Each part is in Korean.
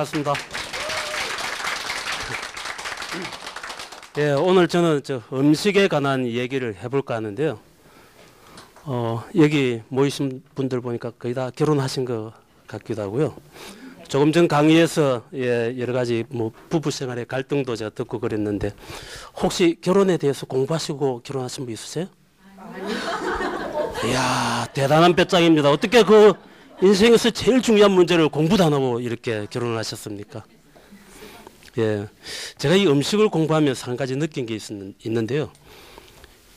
반갑습니다. 예, 오늘 저는 음식에 관한 얘기를 해볼까 하는데요. 여기 모이신 분들 보니까 거의 다 결혼하신 것 같기도 하고요. 조금 전 강의에서 여러 가지 부부 생활의 갈등도 제가 듣고 그랬는데, 혹시 결혼에 대해서 공부하시고 결혼하신 분 있으세요? 이야, 대단한 배짱입니다. 어떻게 그 인생에서 제일 중요한 문제를 공부도 안 하고 이렇게 결혼을 하셨습니까? 예, 제가 이 음식을 공부하면서 한 가지 느낀 게 있는데요.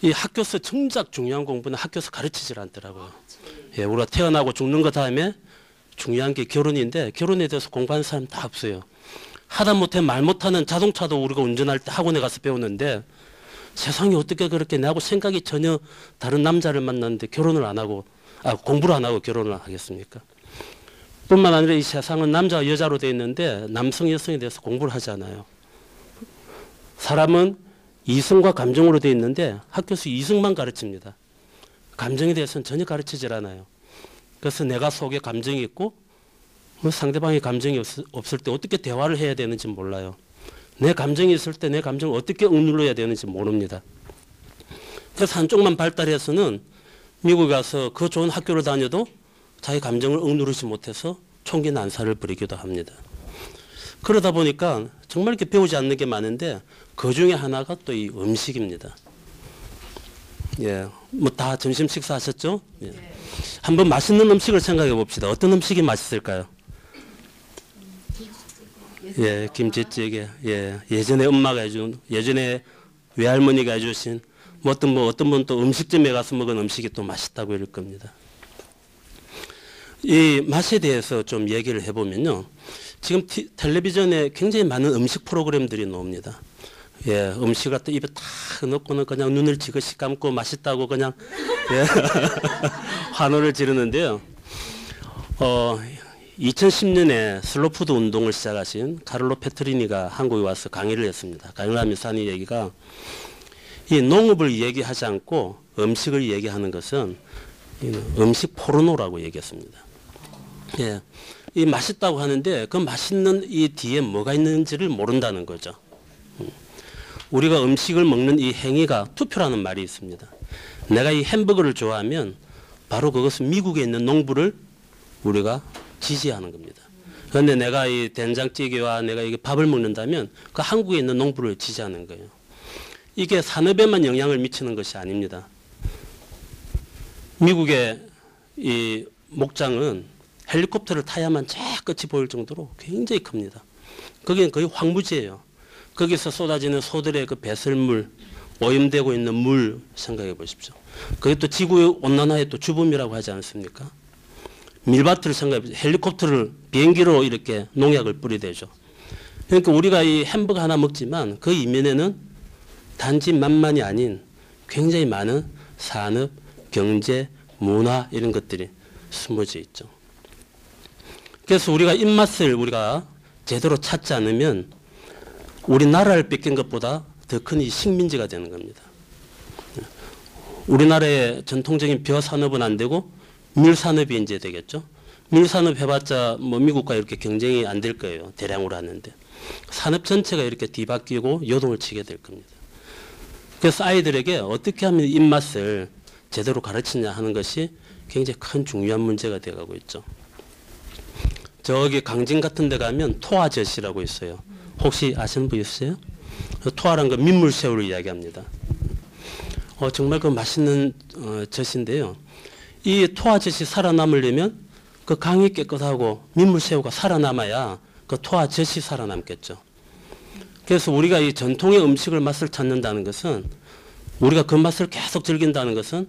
이 학교에서 정작 중요한 공부는 학교에서 가르치질 않더라고요. 예, 우리가 태어나고 죽는 것 다음에 중요한 게 결혼인데, 결혼에 대해서 공부하는 사람 다 없어요. 하다못해 말 못하는 자동차도 우리가 운전할 때 학원에 가서 배우는데, 세상에 어떻게 그렇게 나하고 생각이 전혀 다른 남자를 만났는데 결혼을 안 하고, 공부를 안 하고 결혼을 하겠습니까? 뿐만 아니라 이 세상은 남자와 여자로 되어 있는데 남성 여성에 대해서 공부를 하지 않아요. 사람은 이성과 감정으로 되어 있는데 학교에서 이성만 가르칩니다. 감정에 대해서는 전혀 가르치질 않아요. 그래서 내가 속에 감정이 있고 상대방의 감정이 없을 때 어떻게 대화를 해야 되는지 몰라요. 내 감정이 있을 때 내 감정을 어떻게 억눌러야 되는지 모릅니다. 그래서 한쪽만 발달해서는 미국에 가서 그 좋은 학교를 다녀도 자기 감정을 억누르지 못해서 총기 난사를 벌이기도 합니다. 그러다 보니까 정말 이렇게 배우지 않는 게 많은데, 그 중에 하나가 또 이 음식입니다. 예, 다 점심 식사하셨죠? 예. 한번 맛있는 음식을 생각해 봅시다. 어떤 음식이 맛있을까요? 예, 김치찌개. 예, 예전에 엄마가 해준, 예전에 외할머니가 해주신, 어떤 분 또 음식점에 가서 먹은 음식이 또 맛있다고 이럴 겁니다. 이 맛에 대해서 좀 얘기를 해보면요. 지금 텔레비전에 굉장히 많은 음식 프로그램들이 나옵니다. 예, 음식 갖다 입에 탁 넣고는 그냥 눈을 지그시 감고 맛있다고 그냥 예, 환호를 지르는데요. 2010년에 슬로푸드 운동을 시작하신 카를로 페트리니가 한국에 와서 강의를 했습니다. 강의를 하면서 하는 얘기가, 이 농업을 얘기하지 않고 음식을 얘기하는 것은 음식 포르노라고 얘기했습니다. 예, 이 맛있다고 하는데 그 맛있는 이 뒤에 뭐가 있는지를 모른다는 거죠. 우리가 음식을 먹는 이 행위가 투표라는 말이 있습니다. 내가 이 햄버거를 좋아하면 바로 그것은 미국에 있는 농부를 우리가 지지하는 겁니다. 그런데 내가 이 된장찌개와 내가 이게 밥을 먹는다면 그 한국에 있는 농부를 지지하는 거예요. 이게 산업에만 영향을 미치는 것이 아닙니다. 미국의 이 목장은 헬리콥터를 타야만 쫙 끝이 보일 정도로 굉장히 큽니다. 거기는 거의 황무지예요. 거기서 쏟아지는 소들의 그 배설물, 오염되고 있는 물 생각해 보십시오. 그게 또 지구의 온난화의 또 주범이라고 하지 않습니까? 밀밭을 생각해 보십시오. 헬리콥터를, 비행기로 이렇게 농약을 뿌리대죠. 그러니까 우리가 이 햄버거 하나 먹지만 그 이면에는 단지 맛만이 아닌 굉장히 많은 산업, 경제, 문화 이런 것들이 숨어져 있죠. 그래서 우리가 입맛을 우리가 제대로 찾지 않으면 우리나라를 뺏긴 것보다 더 큰 이 식민지가 되는 겁니다. 우리나라의 전통적인 벼 산업은 안 되고 밀산업이 이제 되겠죠. 밀산업 해봤자 미국과 이렇게 경쟁이 안 될 거예요. 대량으로 하는데. 산업 전체가 이렇게 뒤바뀌고 요동을 치게 될 겁니다. 그래서 아이들에게 어떻게 하면 입맛을 제대로 가르치냐 하는 것이 굉장히 큰 중요한 문제가 되어가고 있죠. 저기 강진 같은 데 가면 토화젓이라고 있어요. 혹시 아시는 분 있으세요? 토화란 건 민물새우를 이야기합니다. 정말 그 맛있는 젓인데요. 이 토화젓이 살아남으려면 그 강이 깨끗하고 민물새우가 살아남아야 그 토화젓이 살아남겠죠. 그래서 우리가 이 전통의 음식을 맛을 찾는다는 것은, 우리가 그 맛을 계속 즐긴다는 것은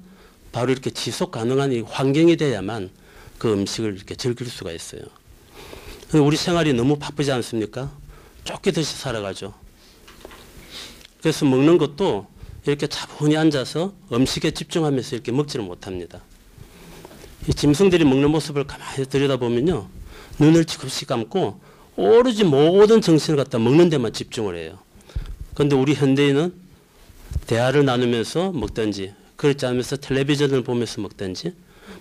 바로 이렇게 지속 가능한 이 환경이 돼야만 그 음식을 이렇게 즐길 수가 있어요. 우리 생활이 너무 바쁘지 않습니까? 쫓기듯이 살아가죠. 그래서 먹는 것도 이렇게 차분히 앉아서 음식에 집중하면서 이렇게 먹지를 못합니다. 이 짐승들이 먹는 모습을 가만히 들여다보면요, 눈을 지그시 감고 오로지 모든 정신을 갖다 먹는 데만 집중을 해요. 그런데 우리 현대인은 대화를 나누면서 먹든지, 그렇지 않으면서 텔레비전을 보면서 먹든지,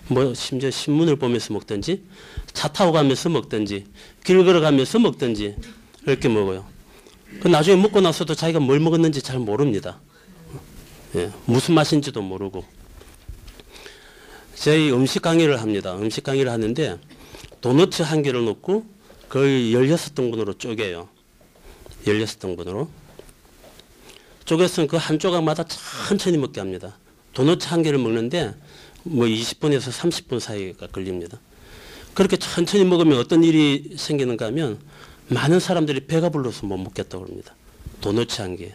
뭐 심지어 신문을 보면서 먹든지 차 타고 가면서 먹든지 길 걸어가면서 먹든지 이렇게 먹어요. 그 나중에 먹고 나서도 자기가 뭘 먹었는지 잘 모릅니다. 예, 무슨 맛인지도 모르고. 저희 음식 강의를 합니다. 음식 강의를 하는데 도너츠 한 개를 넣고 거의 16등분으로 쪼개요. 16등분으로. 쪼개서는 그 한 조각마다 천천히 먹게 합니다. 도너츠 한 개를 먹는데 뭐 20분에서 30분 사이가 걸립니다. 그렇게 천천히 먹으면 어떤 일이 생기는가 하면 많은 사람들이 배가 불러서 못 먹겠다고 합니다. 도너츠 한 개.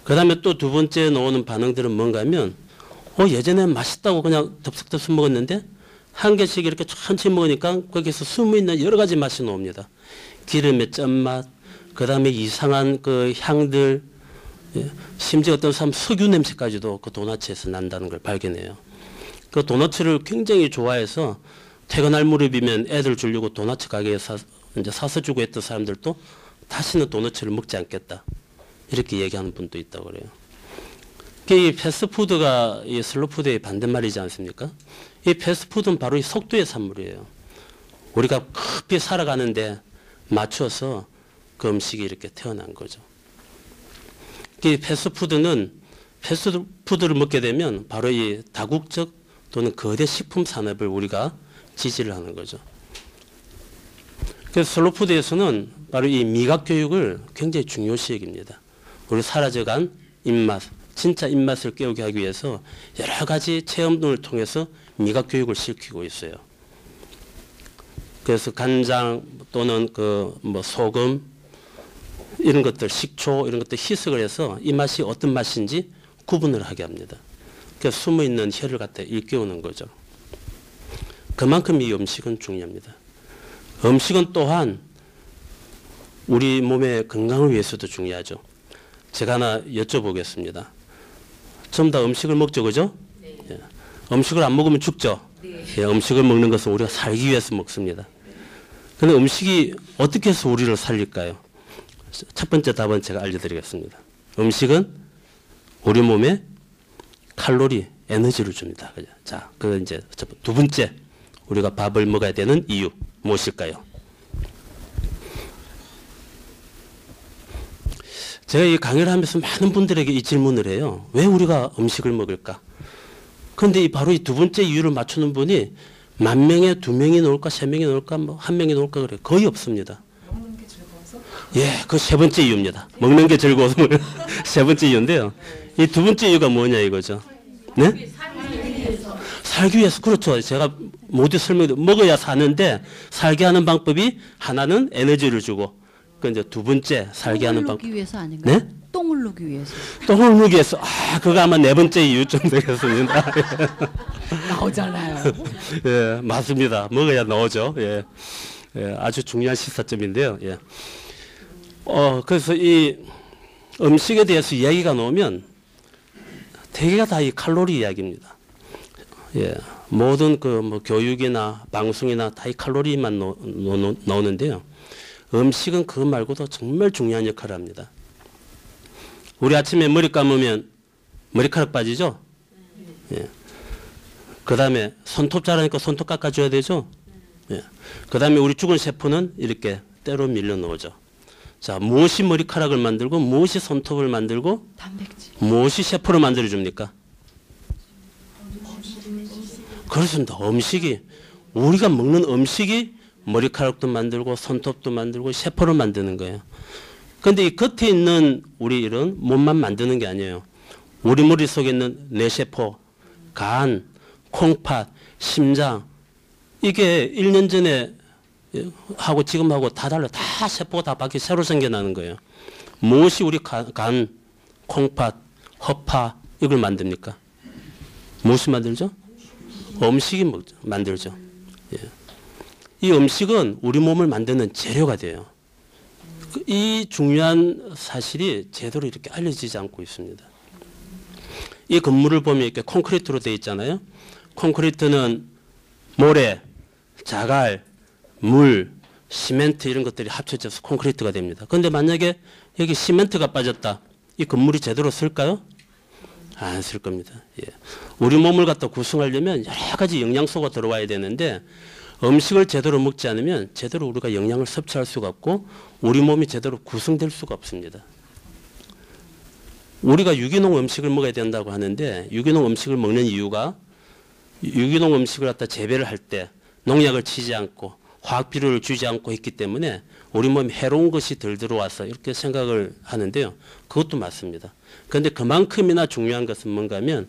그 다음에 또 두 번째 나오는 반응들은 뭔가 하면 예전엔 맛있다고 그냥 덥석덥석 먹었는데 한 개씩 이렇게 천천히 먹으니까 거기서 숨어있는 여러 가지 맛이 나옵니다. 기름의 짠맛, 그 다음에 이상한 그 향들, 심지어 어떤 사람 석유 냄새까지도 그 도너츠에서 난다는 걸 발견해요. 그 도너츠를 굉장히 좋아해서 퇴근할 무렵이면 애들 주려고 도너츠 가게에 이제 사서 주고 했던 사람들도 다시는 도너츠를 먹지 않겠다. 이렇게 얘기하는 분도 있다고 그래요. 이 패스트푸드가 이 슬로푸드의 반대말이지 않습니까? 이 패스트푸드는 바로 이 속도의 산물이에요. 우리가 급히 살아가는데 맞춰서 그 음식이 이렇게 태어난 거죠. 이 패스트푸드는 패스트푸드를 먹게 되면 바로 이 다국적 또는 거대 식품 산업을 우리가 지지를 하는 거죠. 그래서 슬로푸드에서는 바로 이 미각 교육을 굉장히 중요시 여깁니다. 우리 사라져간 입맛, 진짜 입맛을 깨우게 하기 위해서 여러 가지 체험을 통해서 미각 교육을 시키고 있어요. 그래서 간장 또는 그 뭐 소금 이런 것들, 식초 이런 것들 희석을 해서 이 맛이 어떤 맛인지 구분을 하게 합니다. 그래서 숨어 있는 혀를 갖다 일깨우는 거죠. 그만큼 이 음식은 중요합니다. 음식은 또한 우리 몸의 건강을 위해서도 중요하죠. 제가 하나 여쭤보겠습니다. 전부 다 음식을 먹죠, 그죠? 네. 예. 음식을 안 먹으면 죽죠? 네. 예, 음식을 먹는 것은 우리가 살기 위해서 먹습니다. 그런데 음식이 어떻게 해서 우리를 살릴까요? 첫 번째 답은 제가 알려드리겠습니다. 음식은 우리 몸에 칼로리, 에너지를 줍니다. 그죠? 자, 그 이제 두 번째 우리가 밥을 먹어야 되는 이유 무엇일까요? 제가 이 강의를 하면서 많은 분들에게 이 질문을 해요. 왜 우리가 음식을 먹을까? 그런데 바로 이 두 번째 이유를 맞추는 분이 10,000명에 2명이 나올까 3명이 나올까 뭐 1명이 나올까 그래요. 거의 없습니다. 먹는 게 즐거워서? 예, 그 세 번째 이유입니다. 먹는 게 즐거워서 세 번째 이유인데요. 이 두 번째 이유가 뭐냐 이거죠. 네? 살기 위해서. 그렇죠. 제가 모두 설명해 먹어야 사는데 살게 하는 방법이 하나는 에너지를 주고 그 이제 두 번째 살게 하는 방법. 똥을 누기 위해서 아닌가요? 네? 똥을 누기 위해서. 똥을 누기 위해서. 그거 아마 네 번째 이유쯤 되겠습니다. 나오잖아요. 예, 맞습니다. 먹어야 나오죠. 예. 예, 아주 중요한 시사점인데요. 예. 그래서 이 음식에 대해서 이야기가 나오면 대개가 다 이 칼로리 이야기입니다. 예. 모든 그 뭐 교육이나 방송이나 다 이 칼로리만 나오는데요. 음식은 그것 말고도 정말 중요한 역할을 합니다. 우리 아침에 머리 감으면 머리카락 빠지죠? 예. 그 다음에 손톱 자라니까 손톱 깎아줘야 되죠? 예. 그 다음에 우리 죽은 세포는 이렇게 때로 밀려 나오죠. 자, 무엇이 머리카락을 만들고 무엇이 손톱을 만들고 단백질. 무엇이 세포를 만들어줍니까? 그렇습니다. 음식이, 우리가 먹는 음식이 머리카락도 만들고 손톱도 만들고 세포를 만드는 거예요. 그런데 이 겉에 있는 우리 이런 몸만 만드는 게 아니에요. 우리 머릿속에 있는 뇌세포, 간, 콩팥, 심장, 이게 1년 전에 하고 지금하고 다 달라. 다 세포가 다 바뀌어 새로 생겨나는 거예요. 무엇이 우리 간, 콩팥, 허파 이걸 만듭니까? 무엇이 만들죠? 음식이 만들죠. 예. 이 음식은 우리 몸을 만드는 재료가 돼요. 이 중요한 사실이 제대로 이렇게 알려지지 않고 있습니다. 이 건물을 보면 이렇게 콘크리트로 되어 있잖아요. 콘크리트는 모래, 자갈, 물, 시멘트 이런 것들이 합쳐져서 콘크리트가 됩니다. 그런데 만약에 여기 시멘트가 빠졌다. 이 건물이 제대로 설까요? 안 쓸 겁니다. 예. 우리 몸을 갖다 구성하려면 여러 가지 영양소가 들어와야 되는데 음식을 제대로 먹지 않으면 제대로 우리가 영양을 섭취할 수가 없고 우리 몸이 제대로 구성될 수가 없습니다. 우리가 유기농 음식을 먹어야 된다고 하는데 유기농 음식을 먹는 이유가 유기농 음식을 갖다 재배를 할 때 농약을 치지 않고 화학 비료를 주지 않고 했기 때문에 우리 몸에 해로운 것이 덜 들어와서 이렇게 생각을 하는데요. 그것도 맞습니다. 그런데 그만큼이나 중요한 것은 뭔가 하면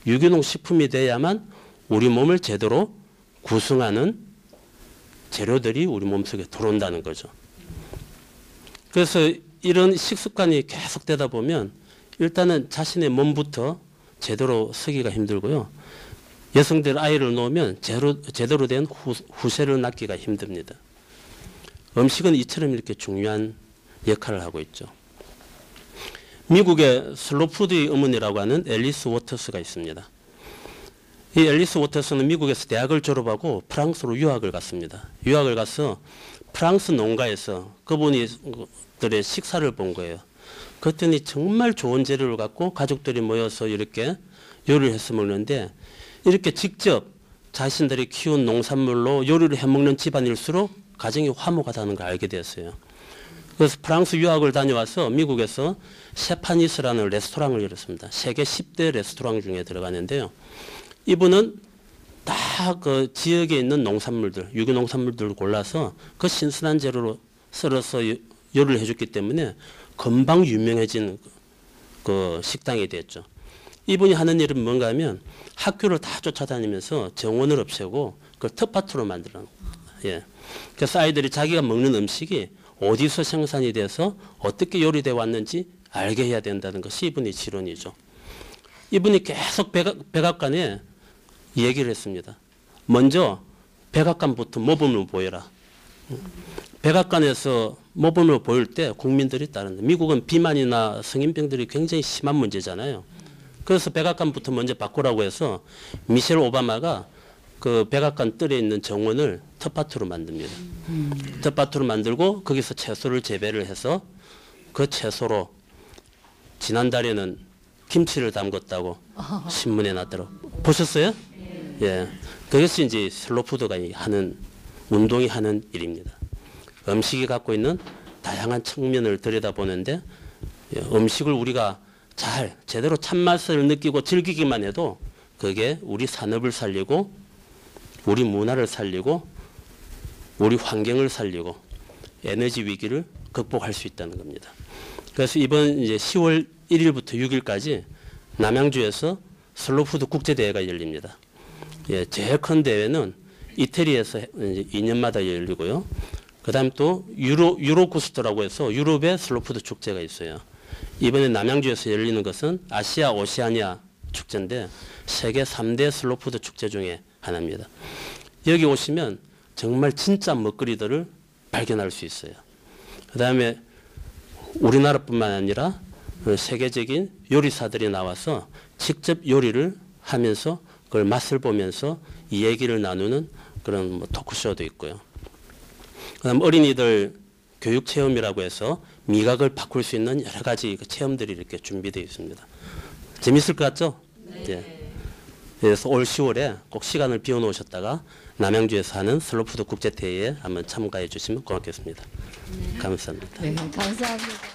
유기농 식품이 돼야만 우리 몸을 제대로 구성하는 재료들이 우리 몸속에 들어온다는 거죠. 그래서 이런 식습관이 계속되다 보면 일단은 자신의 몸부터 제대로 쓰기가 힘들고요. 여성들 아이를 놓으면 제대로 된 후세를 낳기가 힘듭니다. 음식은 이처럼 이렇게 중요한 역할을 하고 있죠. 미국의 슬로푸드의 어머니라고 하는 앨리스 워터스가 있습니다. 이 앨리스 워터스는 미국에서 대학을 졸업하고 프랑스로 유학을 갔습니다. 유학을 가서 프랑스 농가에서 그분들의 식사를 본 거예요. 그랬더니 정말 좋은 재료를 갖고 가족들이 모여서 이렇게 요리를 해서 먹는데 이렇게 직접 자신들이 키운 농산물로 요리를 해먹는 집안일수록 가정이 화목하다는 걸 알게 되었어요. 그래서 프랑스 유학을 다녀와서 미국에서 셰파니스라는 레스토랑을 열었습니다. 세계 10대 레스토랑 중에 들어가는데요. 이분은 다 그 지역에 있는 농산물들, 유기농산물들을 골라서 그 신선한 재료로 썰어서 요리를 해줬기 때문에 금방 유명해진 그 식당이 됐죠. 이분이 하는 일은 뭔가 하면 학교를 다 쫓아다니면서 정원을 없애고 그걸 텃밭으로 만들어요. 예. 그래서 아이들이 자기가 먹는 음식이 어디서 생산이 돼서 어떻게 요리되어 왔는지 알게 해야 된다는 것이 이분의 지론이죠. 이분이 계속 백악관에 얘기를 했습니다. 먼저 백악관부터 모범을 보여라. 백악관에서 모범을 보일 때 국민들이 따른다. 미국은 비만이나 성인병들이 굉장히 심한 문제잖아요. 그래서 백악관부터 먼저 바꾸라고 해서 미셸 오바마가 그 백악관 뜰에 있는 정원을 텃밭으로 만듭니다. 텃밭으로 만들고 거기서 채소를 재배를 해서 그 채소로 지난달에는 김치를 담궜다고 신문에 났더라고요. 보셨어요? 예. 그것이 이제 슬로푸드가 하는 운동이 하는 일입니다. 음식이 갖고 있는 다양한 측면을 들여다보는데 음식을 우리가 잘 제대로 참맛을 느끼고 즐기기만 해도 그게 우리 산업을 살리고 우리 문화를 살리고 우리 환경을 살리고 에너지 위기를 극복할 수 있다는 겁니다. 그래서 이번 이제 10월 1일부터 6일까지 남양주에서 슬로푸드 국제대회가 열립니다. 예, 제일 큰 대회는 이태리에서 이제 2년마다 열리고요. 그 다음에 또 유로쿠스트라고 해서 유럽의 슬로푸드 축제가 있어요. 이번에 남양주에서 열리는 것은 아시아 오시아니아 축제인데 세계 3대 슬로푸드 축제 중에 하나입니다. 여기 오시면 정말 진짜 먹거리들을 발견할 수 있어요. 그 다음에 우리나라뿐만 아니라 세계적인 요리사들이 나와서 직접 요리를 하면서 그걸 맛을 보면서 이 얘기를 나누는 그런 뭐 토크쇼도 있고요. 그다음 어린이들 교육 체험이라고 해서 미각을 바꿀 수 있는 여러 가지 체험들이 이렇게 준비되어 있습니다. 재밌을 것 같죠? 네. 예. 그래서 올 10월에 꼭 시간을 비워놓으셨다가 남양주에서 하는 슬로푸드 국제대회에 한번 참가해 주시면 고맙겠습니다. 네. 감사합니다. 네, 감사합니다.